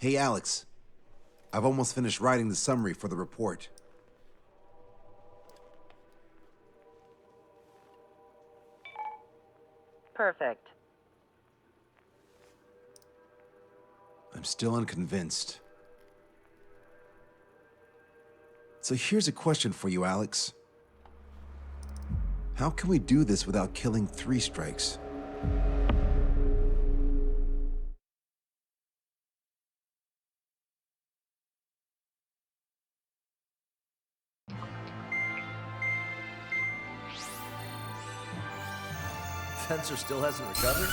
Hey, Alex. I've almost finished writing the summary for the report. Perfect. I'm still unconvinced. So here's a question for you, Alex. How can we do this without killing 3 strikes? Fencer still hasn't recovered?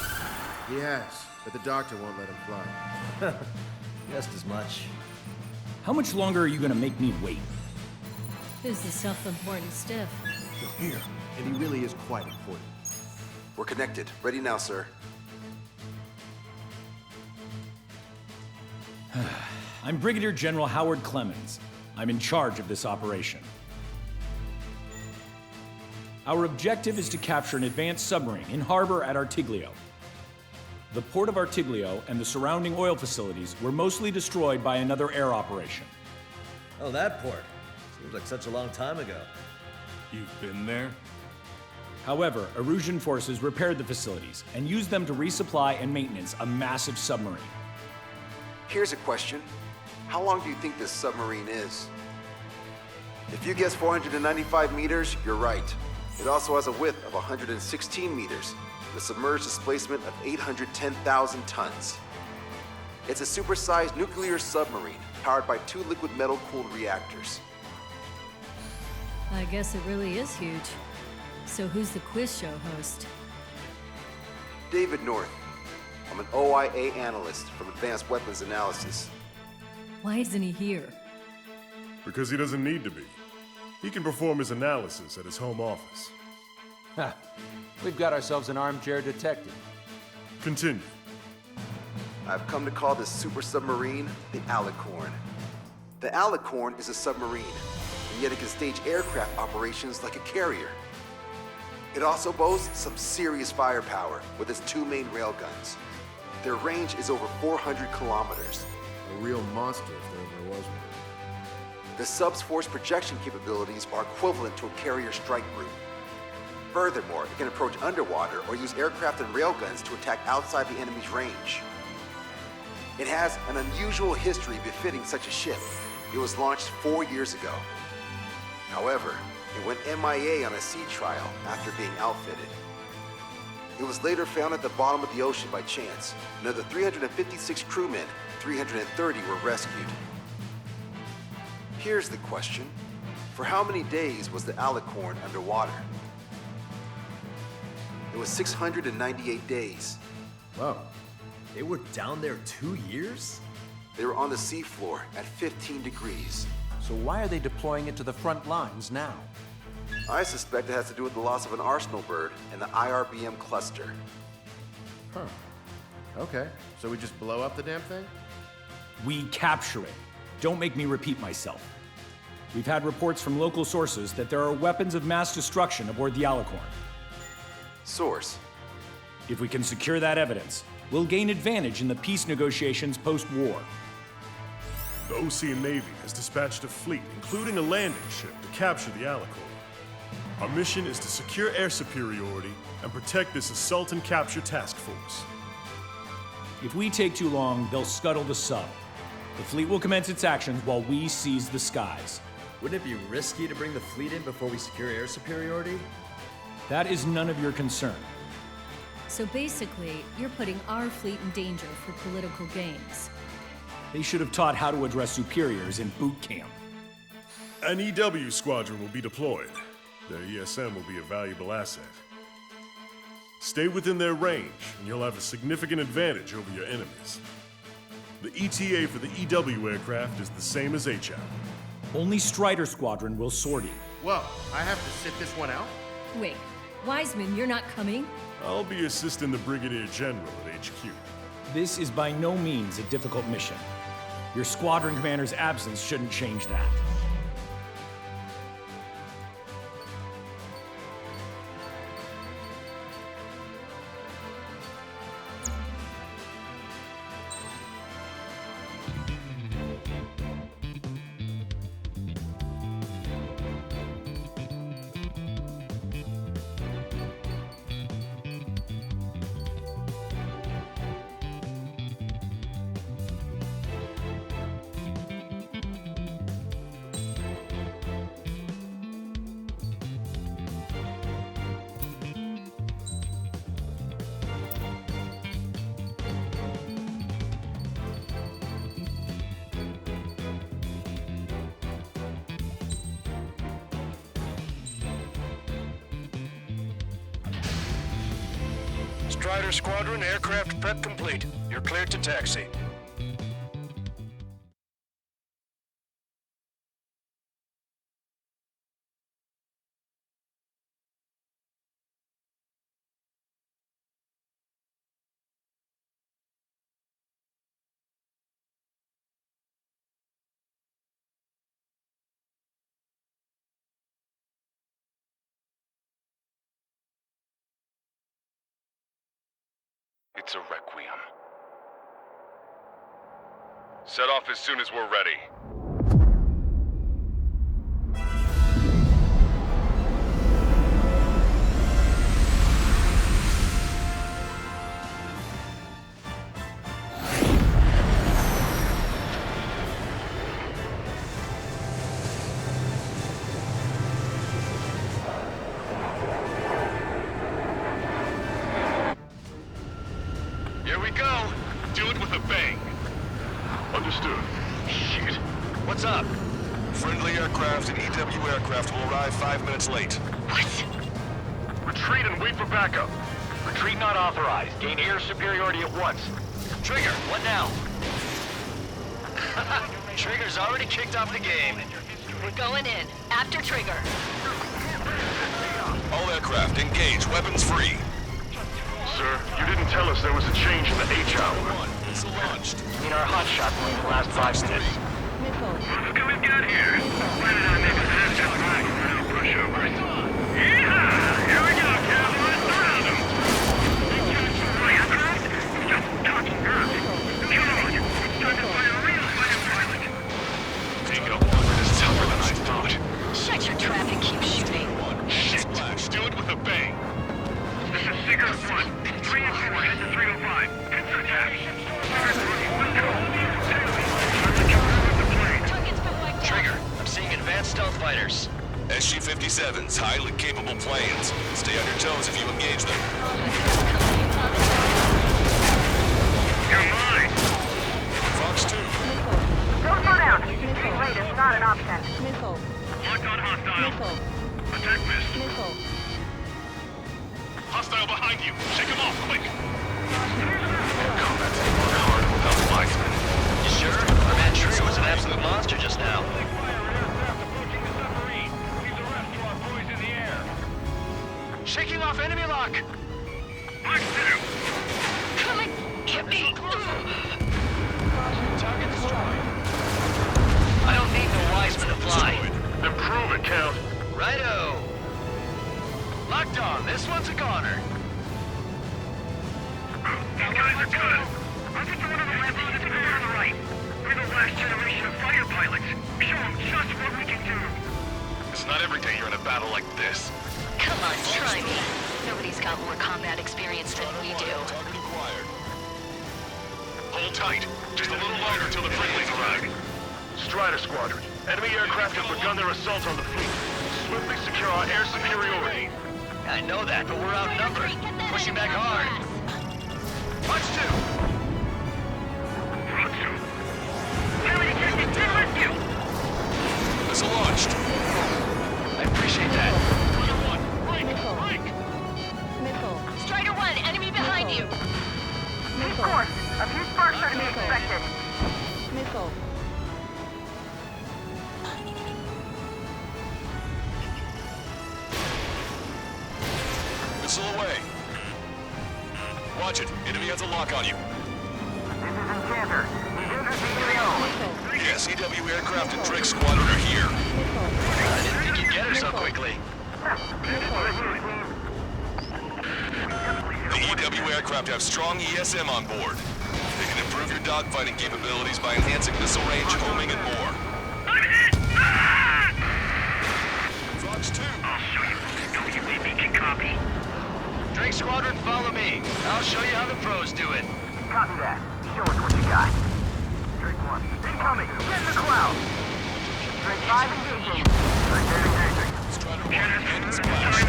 He has, but the doctor won't let him fly. Guessed as much. How much longer are you gonna make me wait? Who's the self-important stiff? You're here, and he really is quite important. We're connected. Ready now, sir. I'm Brigadier General Howard Clemens. I'm in charge of this operation. Our objective is to capture an advanced submarine in harbor at Artiglio. The port of Artiglio and the surrounding oil facilities were mostly destroyed by another air operation. Oh, that port. Seems like such a long time ago. You've been there? However, Erusian forces repaired the facilities and used them to resupply and maintenance a massive submarine. Here's a question. How long do you think this submarine is? If you guess 495 meters, you're right. It also has a width of 116 meters, and a submerged displacement of 810,000 tons. It's a supersized nuclear submarine powered by 2 liquid metal-cooled reactors. I guess it really is huge. So who's the quiz show host? David North. I'm an OIA analyst from Advanced Weapons Analysis. Why isn't he here? Because he doesn't need to be. He can perform his analysis at his home office. Ha! We've got ourselves an armchair detective. Continue. I've come to call this super submarine the Alicorn. The Alicorn is a submarine, and yet it can stage aircraft operations like a carrier. It also boasts some serious firepower with its 2 main railguns. Their range is over 400 kilometers. A real monster if there ever was one. The sub's force projection capabilities are equivalent to a carrier strike group. Furthermore, it can approach underwater or use aircraft and railguns to attack outside the enemy's range. It has an unusual history befitting such a ship. It was launched 4 years ago. However, it went MIA on a sea trial after being outfitted. It was later found at the bottom of the ocean by chance, and of the 356 crewmen, 330 were rescued. Here's the question. For how many days was the Alicorn underwater? It was 698 days. Whoa. They were down there 2 years? They were on the seafloor at 15 degrees. So why are they deploying it to the front lines now? I suspect it has to do with the loss of an arsenal bird in the IRBM cluster. Huh. Okay, so we just blow up the damn thing? We capture it. Don't make me repeat myself. We've had reports from local sources that there are weapons of mass destruction aboard the Alicorn. Source. If we can secure that evidence, we'll gain advantage in the peace negotiations post-war. The Ocean Navy has dispatched a fleet, including a landing ship, to capture the Alicorn. Our mission is to secure air superiority and protect this assault and capture task force. If we take too long, they'll scuttle the sub. The fleet will commence its actions while we seize the skies. Wouldn't it be risky to bring the fleet in before we secure air superiority? That is none of your concern. So basically, you're putting our fleet in danger for political gains. They should have taught how to address superiors in boot camp. An EW squadron will be deployed. Their ESM will be a valuable asset. Stay within their range, and you'll have a significant advantage over your enemies. The ETA for the EW aircraft is the same as HAL. Only Strider Squadron will sortie. Whoa, I have to sit this one out? Wait, Wiseman, you're not coming? I'll be assisting the Brigadier General at HQ. This is by no means a difficult mission. Your squadron commander's absence shouldn't change that. Strider Squadron, aircraft prep complete. You're cleared to taxi. It's a requiem. Set off as soon as we're ready. Here we go. Do it with a bang. Understood. Shit. What's up? Friendly aircraft and EW aircraft will arrive 5 minutes late. What? Retreat and wait for backup. Retreat not authorized. Gain air superiority at once. Trigger, what now? Trigger's already kicked off the game. We're going in. After Trigger. All aircraft, engage. Weapons free. Sir, you didn't tell us there was a change in the H hour. Missile launched. In our hot shot for the last 5 minutes. Look what we've got here. Planning on making half that right without pushover. Yeehaw! Here we go, cowboys. Surround them. Aircraft? Just talking earth. Come on. It's time to find a real fighter pilot. Bingo. This is tougher than I thought. Shut your trap and keep shooting. Shit. Do it with a bang. This is Cigarette 1. 3 and 4 head to 305. Pincer attack. Trigger, I'm seeing advanced stealth fighters. SG-57s, highly capable planes. Stay on your toes if you engage them. You're mine. Fox 2. Don't slow down. Being late is not an option. Locked on hostile. Attack missed. Hostile behind you. Shake him off, quick. Combat's hard without Wiseman. You sure? Our man Trigger was an absolute monster just now. Shaking off enemy lock. Mark 2. Come and get me. Target destroyed. I don't need no Wiseman to fly. Then prove it, Count. Righto. Locked on. This one's a goner. These guys are good. I'll get to one of the left on the on the right. We're the last generation of fighter pilots. Show them just what we can do. It's not every day you're in a battle like this. Come on, try me. Nobody's got more combat experience than we do. Target acquired. Hold tight. Just a little longer till the friendlies arrive. Strider Squadron. Enemy aircraft have begun their assault on the fleet. Swiftly secure our air superiority. I know that, but we're outnumbered. Pushing back hard. Punch 2. Front 2. Enemy detected. To the rescue. Missile launched. I appreciate that. Strider 1, enemy behind you. Keep course. A few sparks are to be expected. Missile away. Watch it. Enemy has a lock on you. This is Enchanter. He's entered the EO. Yes, EW aircraft and Drake Squadron are here. I didn't think you'd get her so quickly. The EW aircraft have strong ESM on board. They can improve your dogfighting capabilities by enhancing missile range, homing, and more. I'm hit! Ah! Fox 2. I'll show you what the WBB can copy. Drake Squadron, follow me. I'll show you how the pros do it. Copy that. Show us what you got. Drake 1. Incoming. Get in the cloud. Drake 5 engaging. Drake 8 engaging. Strider 1, and splash.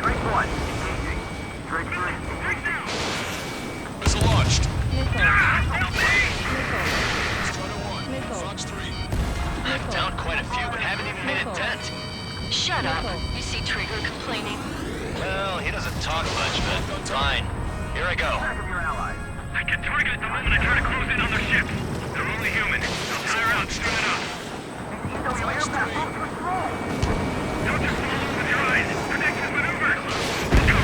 Drake 1 engaging. Drake 3 engaging. Missile launched. Help me! Strider 1, Fox 3. I've downed quite a few, but haven't even made a dent. Shut up. You see Trigger complaining? Well, he doesn't talk much, but fine. Here I go. Back of your allies. I can target it the moment I try to close in on their ships. They're only human. They'll tire out soon enough. EW aircraft on patrol. Don't just follow with your eyes. Protect his maneuvers. Let's go.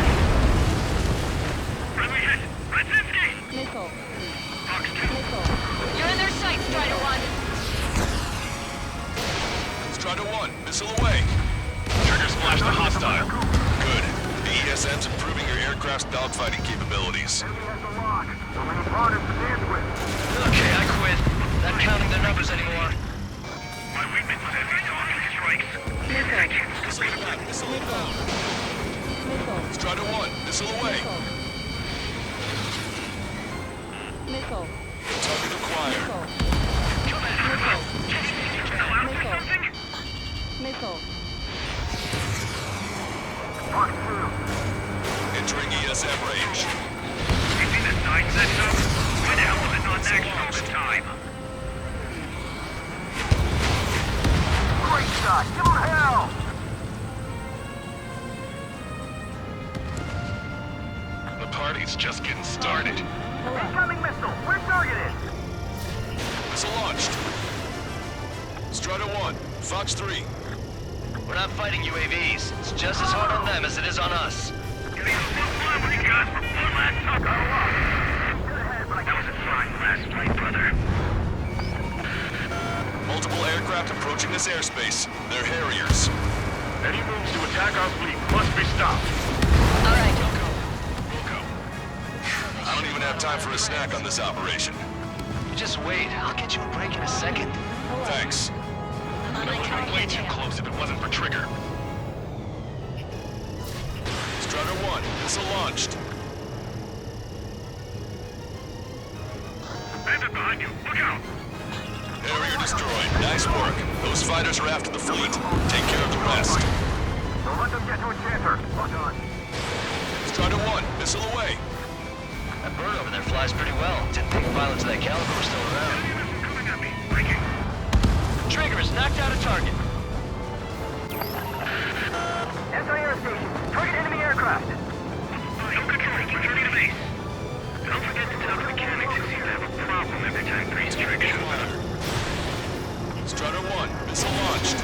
Friendly hit. Radzinski. Missile. Fox 2. Missile. You're in their sights, Strider 1. Strider 1, missile away. Trigger splashed the hostile. Good. The ESM's improving your aircraft's dogfighting capabilities. Enemy has the lock. So many partners to dance with. Okay, I quit. Not counting their numbers anymore. My weakness is heavy talking strikes. Missile back, missile inbound. Missile. Strider 1, missile away. Missile. Target acquired. Missile. Fox 2. Entering ESM range. You see the sign set up? Why the hell was it not next all the time? Great shot. Give him hell. The party's just getting started. Incoming missile. We're targeted. Missile launched. Strider 1, Fox 3. We're not fighting UAVs. It's just as hard on them as it is on us. Give me a full blood when you guys for one last talk on a lot. That was a fine last night, brother. Multiple aircraft approaching this airspace. They're Harriers. Any moves to attack our fleet must be stopped. All right. We'll go. I don't even have time for a snack on this operation. You just wait. I'll get you a break in a second. Thanks. That would have been way too close if it wasn't for Trigger. Strider 1, missile launched. Bandit behind you. Look out! Harrier destroyed. Nice work. Those fighters are after the fleet. Take care of the rest. Don't let them get to Enchanter. Lock on. Strider 1, missile away. That bird over there flies pretty well. Didn't think pilots of that caliber were still around. Coming at me. Breaking. Trigger has knocked out a target. Anti-air station. Target enemy aircraft. No control. Returning to base. Don't forget to tell the mechanics who seem to have a problem every time Green's Trigger shows up. Strider 1, missile launched.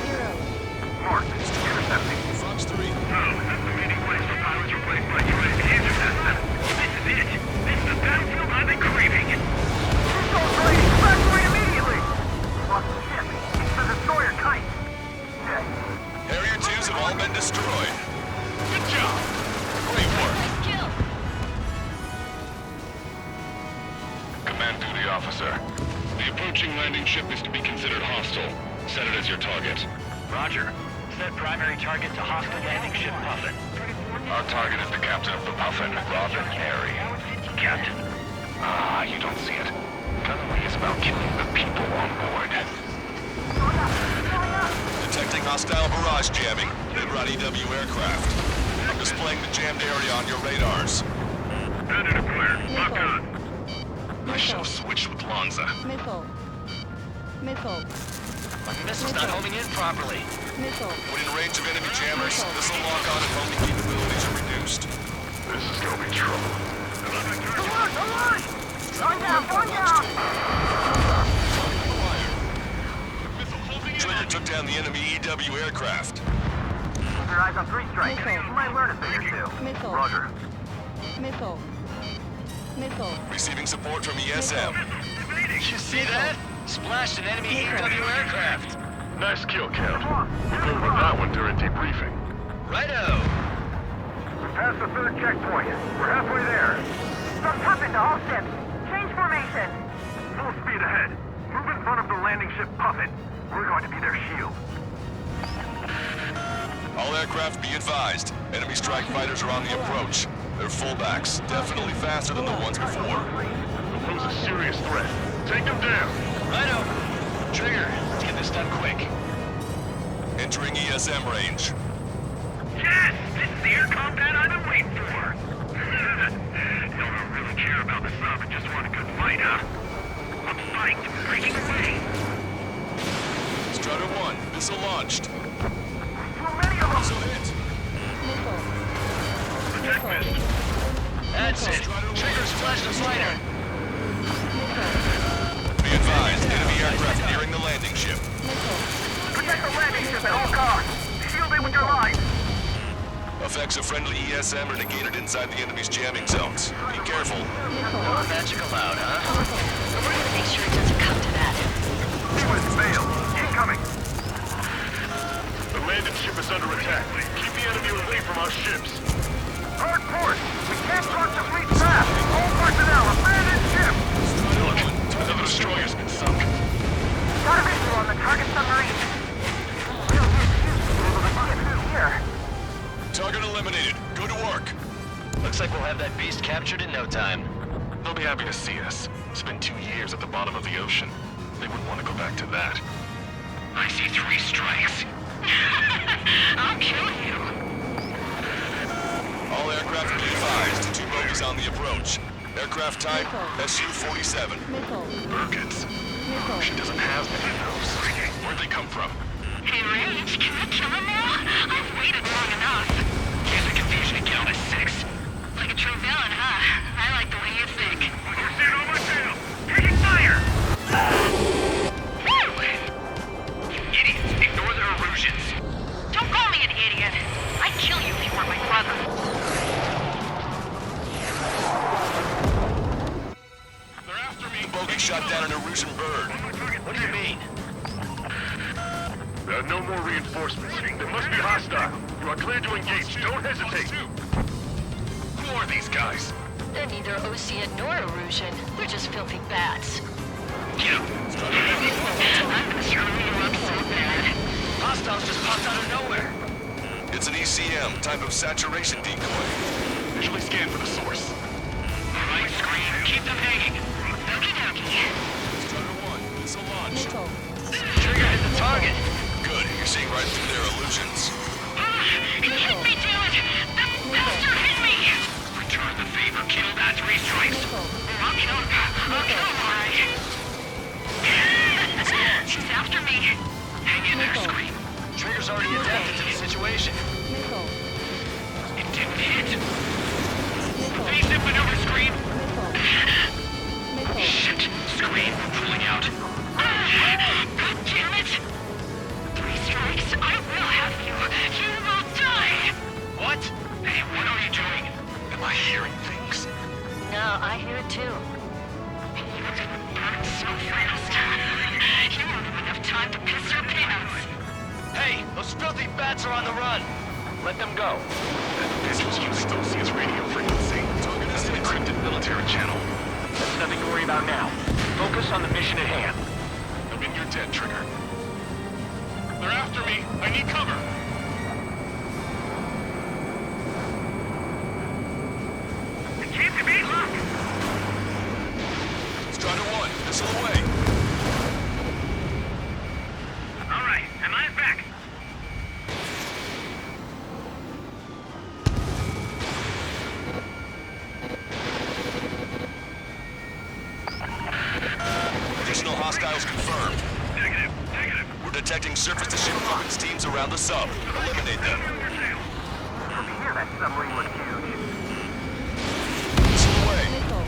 Mark. Intercepting. Fox 3. No, that's the meeting place for pilots replaced by droid interceptor. This is it. This is the battlefield I've been craving. Control ready. Evacuate immediately. Lost the ship. It's the destroyer kite. Dead. Harrier 2s have all been destroyed. Good job. Great work. Kill. Command duty officer. The approaching landing ship is to be considered hostile. Set it as your target. Roger. Set primary target to hostile landing ship Puffin. Our target is the captain of the Puffin, Robin Harry. Captain. Ah, you don't see it. Gunnery is about killing the people on board. Detecting hostile barrage jamming. Mid-run EW aircraft. I'm displaying the jammed area on your radars. Bandit acquired. Lock on. I shall switch with Lanza. Missile. Missile. My missile's not homing in properly. Missile. When in range of enemy jammers, missile lock-on and homing capabilities are reduced. This is gonna be trouble. Alert! Alert! Going down! Going down! Trigger took down the enemy EW aircraft. Keep your eyes on 3 strike. Missile. You might learn a thing or two. Missile. Roger. Missile. Missile. Receiving support from ESM. You See that? Splashed an enemy EW aircraft. Nice kill, Count. We'll go over that one during debriefing. Righto. We passed the 3rd checkpoint. We're halfway there. From Puffin to all ships. Change formation. Full speed ahead. Move in front of the landing ship Puffin. We're going to be their shield. All aircraft be advised. Enemy strike fighters are on the approach. They're fullbacks, definitely faster than the ones before. They'll pose a serious threat. Take them down. Righto. Trigger, let's get this done quick. Entering ESM range. Yes! This is the air combat I've been waiting for! Y'all don't really care about the sub and just want a good fight, huh? A fight! Breaking away! Strider 1, missile launched. Too many of them! Missile hit. Missile. That's it. Trigger's flashed a fighter. Missile. Be advised, enemy aircraft nearing the landing ship. Missile. Protect the landing ship at all costs. Shield it with your lives. Effects of friendly ESM are negated inside the enemy's jamming zones. Be careful. Missile. Magic allowed, huh? We're gonna make sure it doesn't come to that. Sequence failed. Incoming. The landing ship is under attack. Keep the enemy away from our ships. Hard port. We can't cross the fleet fast. All personnel, abandon ship. Look, another destroyer's been sunk. Got a visual on the target submarine. We'll be able to see it through here. Target eliminated. Go to work. Looks like we'll have that beast captured in no time. They'll be happy to see us. Spent 2 years at the bottom of the ocean. They wouldn't want to go back to that. I see 3 strikes. I'll kill you. All aircraft be advised. 2 bogies on the approach. Aircraft type Su-47. Missile. Birkins. Missile. She doesn't have many of those. Where'd they come from? Hey, Rage, can we kill him now? I've waited long enough. Here's the confusion and count to 6. Like a true villain, huh? I like the way you think. You're seeing on my tail. Taking fire! Woo! You idiots, ignore the erosions. Don't call me an idiot. I'd kill you if you weren't my brother. They're after me. Bogey shot down an Erusian bird. What do you mean? There are no more reinforcements. They must be hostile. You are cleared to engage. Don't hesitate. Who are these guys? They're neither Ocean nor Erusian. They're just filthy bats. I'm gonna screw you up so bad. Hostiles just popped out of nowhere. It's an ECM, type of saturation decoy. Visually scan for the source. Alright, Scream, keep them hanging. Okie dokie. Strider 1, missile launched. Missile. Trigger hit the target. Good, you're seeing right through their illusions. He hit me, damn it! That bastard hit me! Return the favor, kill that 3 strikes. I'll kill him, alright. She's after me. Hang in there, Scream. Trigger's already adapted to the situation. Missile. It didn't hit. Missile. Face it, maneuver, Scream. Missile. Shit, Scream, pulling out. God damn it! 3 strikes, I will have you. You will die! What? Hey, what are you doing? Am I hearing things? No, I hear it too. You burn so fast. You won't have enough time to piss your pants. Hey, those filthy bats are on the run. Let them go. This was using Ocean's radio frequency. That's an encrypted military channel. That's nothing to worry about now. Focus on the mission at hand. I'm in your dead, Trigger. They're after me. I need cover. It can't be, look! Strider 1, missile away. Alright, am I back? Additional hostiles confirmed. Negative. We're detecting surface-to-ship weapons teams around the sub. Eliminate them. From here, that submarine was huge. Missile away. Missile.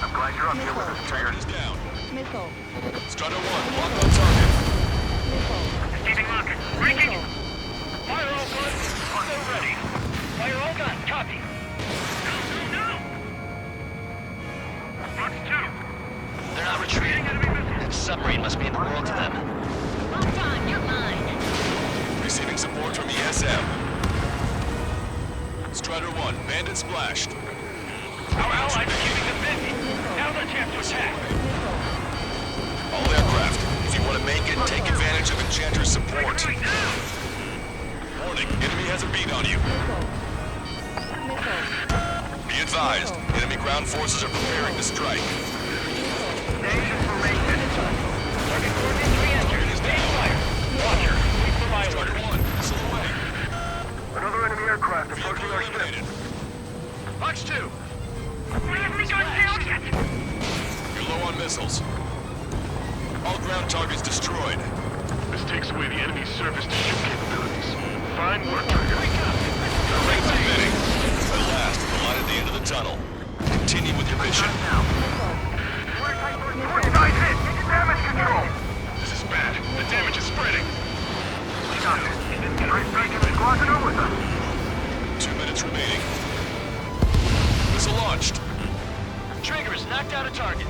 I'm glad you're up here with us, Trigger. Target is down. Missile. Strider 1, locked on target. Missile. Receiving locker. Breaking. Missile. Fire all guns. Go ready. Fire all guns. Copy. No. Fox 2. They're not retreating. That submarine must be in the world to them. Hold on, you're mine. Receiving support from ESM. Strider 1, bandit splashed. Our allies are keeping them busy. Now's our chance to attack. All aircraft, if you want to make it, take advantage of Enchanter's support. Right now. Warning, enemy has a beat on you. Missile. Be advised, enemy ground forces are preparing to strike. Target coordinates re-entered. Base fire. Watcher, wait for my Strider orders. 1, missile away. Another enemy aircraft approaching Vehicle our ship. eliminated. Fox 2, We haven't begun sales yet. you're low on missiles. All ground targets destroyed. This takes away the enemy's surface-to-ship capabilities. Fine work, Trigger. The rates are bidding. At last, the light at the end of the tunnel. Continue with your mission. Forty-nine hit! Take damage control! This is bad. The damage is spreading. Squadron are with us. 2 minutes remaining. Missile launched. Triggers knocked out a target.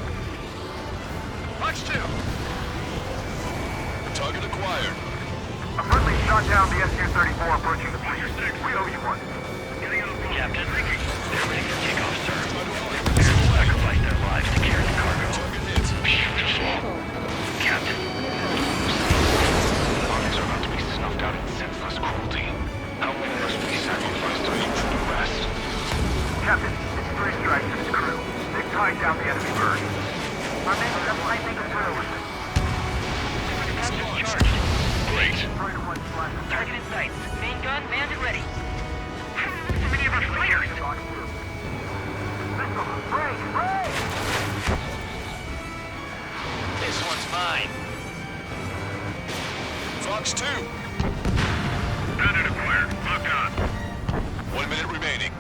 Fox 2. Target acquired. A friendly shot down the Su-34 approaching the fleet. We owe you one. Captain, they're ready for takeoff, sir. They're sacrificed their lives to carry the cargo. Target hit. Beautiful. Captain, armies are about to be snuffed out in senseless cruelty. How many must we sacrifice to make for the rest? Captain, it's 3 strikes and its crew. They've tied down the enemy bird. Our men just might make it through. Charged. Great. Target in sight. Main gun manned and ready. So many of our fighters! Missile! Break! Break! This one's mine. Fox 2. Bandit acquired. Lock on. 1 minute remaining.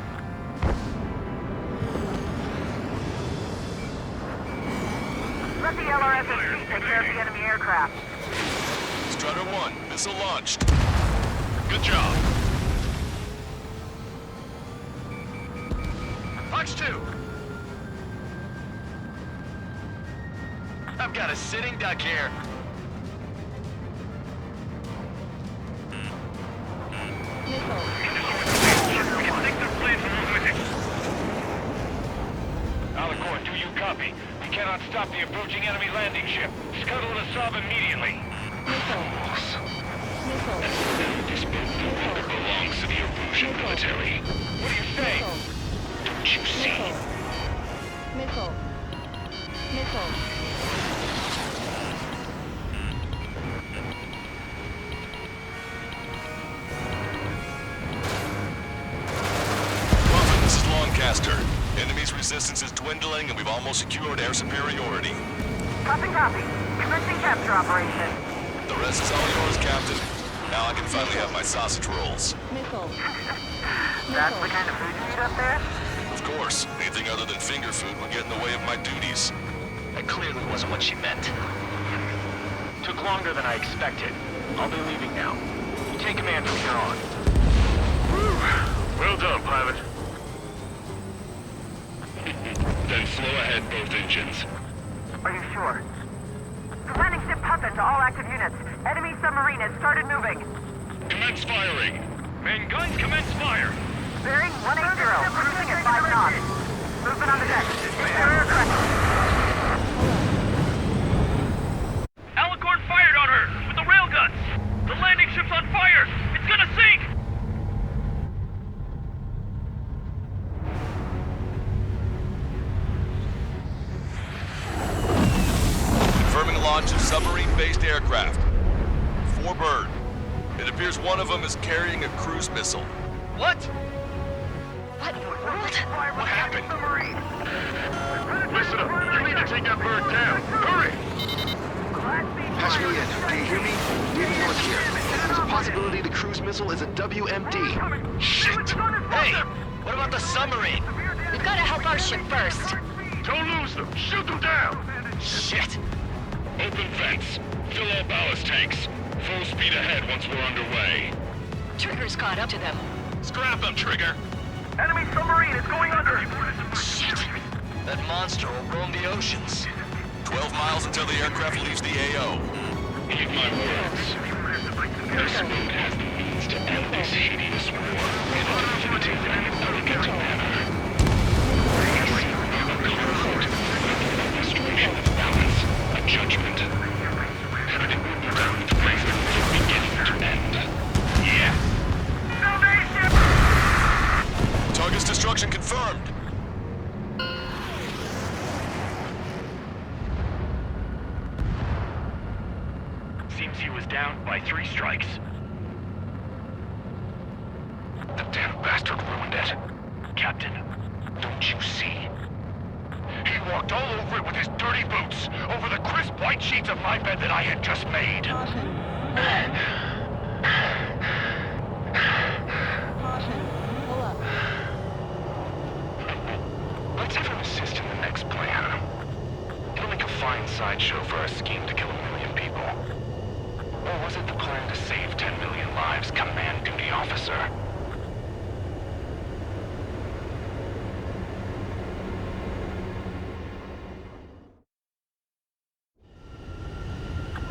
Let the LRSSC take care of the enemy aircraft. Strider 1. Missile launched. Good job. Fox 2. I've got a sitting duck here. We can take their planes along with it. Alicorn, do you copy? We cannot stop the approaching enemy landing ship. Scuttle the sub immediately. This boat belongs to the Erusian military. What do you say? Don't you see? Missile. Prophet, this is Lancaster. Enemy's resistance is dwindling and we've almost secured air superiority. Copy, copy. Commencing capture operation. The rest is all yours, Captain. Now I can finally have my sausage rolls. Missile. That's the kind of food you eat up there? Of course, anything other than finger food would get in the way of my duties. That clearly wasn't what she meant. Took longer than I expected. I'll be leaving now. You take command from here on. Well done, pilot. Then slow ahead both engines. Are you sure? The landing ship Puffin to all active units. Enemy submarine has started moving. Commence firing. Main guns commence fire. Bearing 180, cruising at 5 knots. Movement on the deck. Exterior correction. Alicorn fired on her with the railguns. The landing ship's on fire. It's gonna sink. Confirming launch of submarine-based aircraft. 4 bird. It appears one of them is carrying a cruise missile. What? What in the world? What happened? Listen up. You need to take that bird down. Hurry! Patch me in. Do you hear me? Leading north here. There's a possibility the cruise missile is a WMD. Shit! Hey! What about the submarine? We've got to help our ship first. Don't lose them. Shoot them down. Shit! Open vents. Fill all ballast tanks. Full speed ahead once we're underway. Trigger's caught up to them. Scrap them, Trigger. Enemy submarine is going under. Shit! That monster will roam the oceans. 12 miles until the aircraft leaves the AO. Heed my words. This boat has the means to end this hideous war in a definitive and elegant manner. A conflict, a restoration of balance, a judgment. And it will be done to place it from beginning to end. Yeah. Target's destruction confirmed. Seems he was down by 3 strikes. The damn bastard ruined it. Captain, Don't you see? he walked all over it with his dirty boots, over the crisp white sheets of my bed that I had just made. Caution. Pull up. What? Let's have him assist in the next plan. It'll make a fine sideshow for our scheme to kill 1 million people. Or was it the plan to save 10 million lives, Command Duty Officer?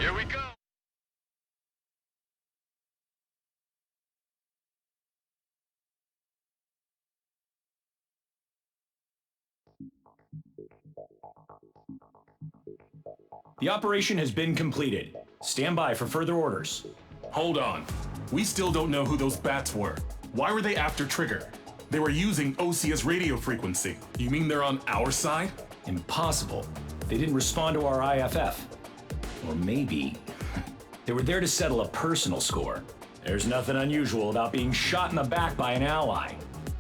Here we go! The operation has been completed. Stand by for further orders. Hold on. We still don't know who those bats were. Why were they after Trigger? They were using Osia's radio frequency. You mean they're on our side? Impossible. They didn't respond to our IFF. Or maybe they were there to settle a personal score. There's nothing unusual about being shot in the back by an ally.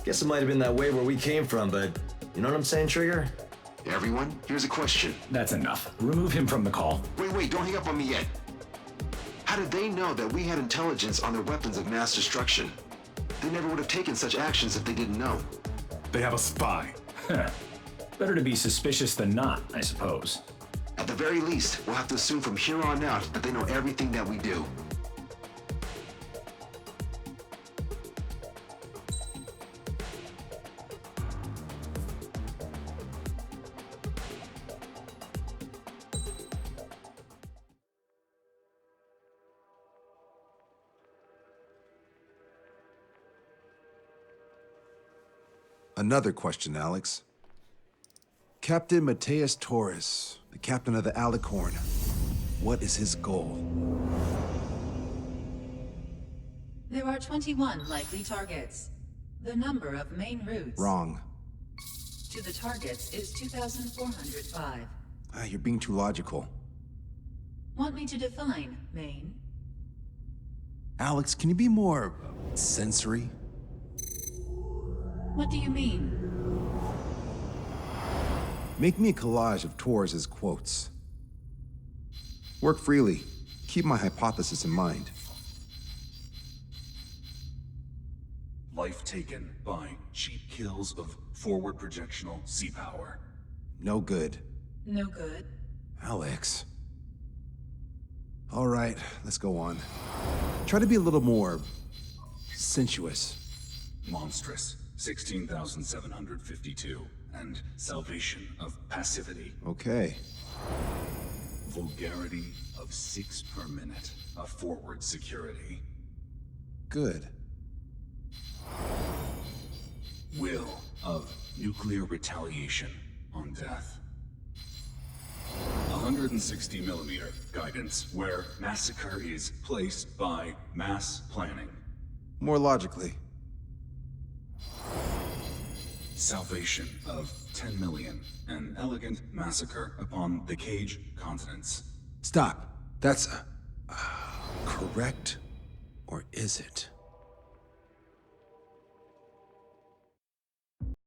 Guess it might have been that way where we came from, but you know what I'm saying, Trigger? Everyone, here's a question. That's enough. Remove him from the call. Wait, don't hang up on me yet. How did they know that we had intelligence on their weapons of mass destruction? They never would have taken such actions if they didn't know. They have a spy. Better to be suspicious than not, I suppose. At the very least, we'll have to assume from here on out that they know everything that we do. Another question, Alex. Captain Mateus Torres, the captain of the Alicorn. What is his goal? There are 21 likely targets. The number of main routes Wrong. to the targets is 2,405. You're being too logical. Want me to define main? Alex, can you be more sensory? What do you mean? Make me a collage of Torres' quotes. Work freely. Keep my hypothesis in mind. Life taken by cheap kills of forward projectional sea power. No good. No good. Alex. All right, let's go on. Try to be a little more sensuous. Monstrous, 16,752. And salvation of passivity. Okay. Vulgarity of 6 per minute of forward security. Good. Will of nuclear retaliation on death. 160mm guidance where massacre is placed by mass planning. More logically. Salvation of 10 million. An elegant massacre upon the Cage continents. Stop. That's correct, or is it?